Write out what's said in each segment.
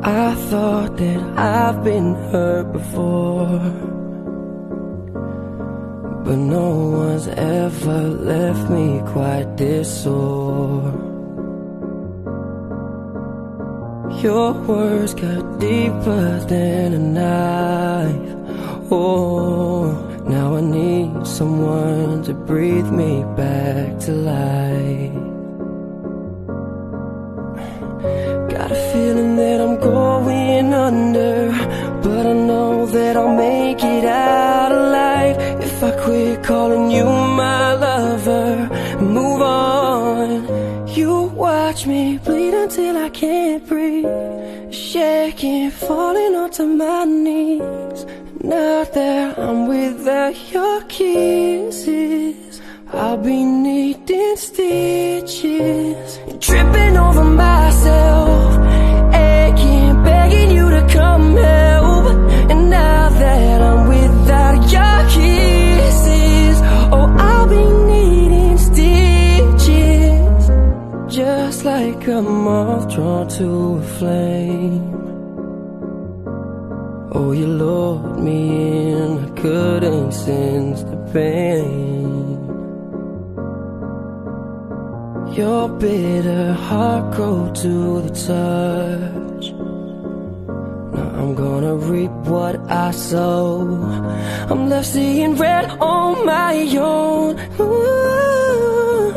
I thought that I've been hurt before, but no one's ever left me quite this sore. Your words cut deeper than a knife. Oh, now I need someone to breathe me back to life. Got a feeling that I'm going under, but I know that I'll make it out alive if I quit calling you my lover and move on. You watch me bleed until I can't breathe, shaking, falling onto my knees. Now that I'm without your kisses, I'll be needing stitches, tripping over myself, aching, begging you to come help. And now that I'm without your kisses, oh, I'll be needing stitches, just like a moth drawn to a flame. Oh, you lured me in, I couldn't sense the pain. Your bitter heart cold to the touch. Now I'm gonna reap what I sow. I'm left seeing red on my own. Ooh,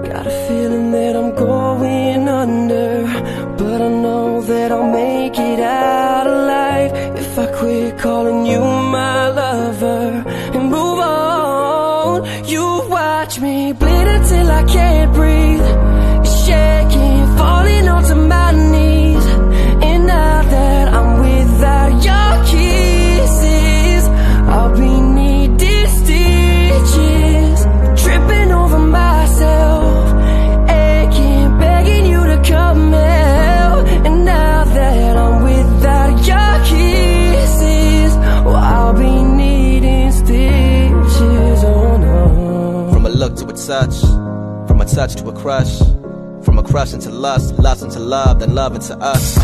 got a feeling that I'm going under, but I know that I'll make it out alive if I quit calling you my lover and move on. You watch me bleed until I can't breathe, shaking, falling onto my knees. And now that I'm without your kisses, I'll be needing stitches, tripping over myself, aching, begging you to come help. And now that I'm without your kisses, well, I'll be needing stitches. Oh no. From a look to a touch, from a touch to a crush, from a crush into lust, lust into love, then love into us.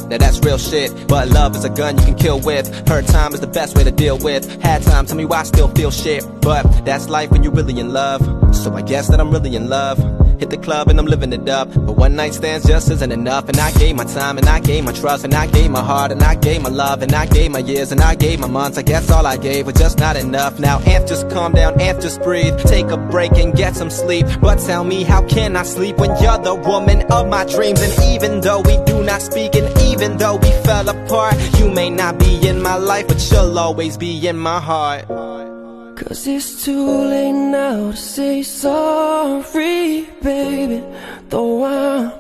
Now that's real shit, but love is a gun you can kill with. Hurt time is the best way to deal with. Had time, tell me why I still feel shit, but that's life when you're really in love. So I guess that I'm really in love. Hit the club and I'm living it up, but one night stands just isn't enough. And I gave my time, and I gave my trust, and I gave my heart, and I gave my love, and I gave my years, and I gave my months. I guess all I gave was just not enough. Now Aunt, just calm down, Aunt, just breathe, take a break and get some sleep. But tell me, how can I sleep when you're the woman of my dreams? And even though we do not speak, and even though we fell apart, you may not be in my life, but you'll always be in my heart. 'Cause it's too late now to say sorry, baby. Though I'm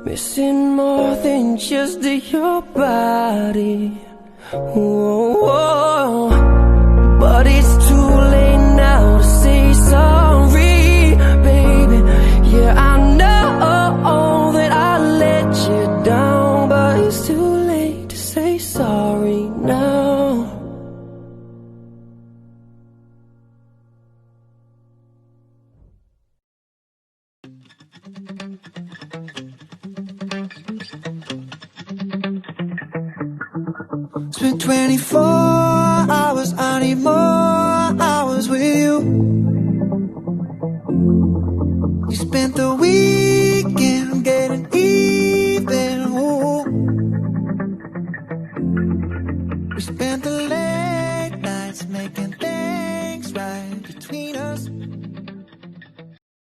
missing more than just your body. Whoa, but it's too late now to say sorry, baby. Yeah, I know that I let you down, but it's too late to say sorry now. Spent 24 hours, I need more hours with you. We spent the weekend getting even. Ooh. We spent the late nights making things right between us.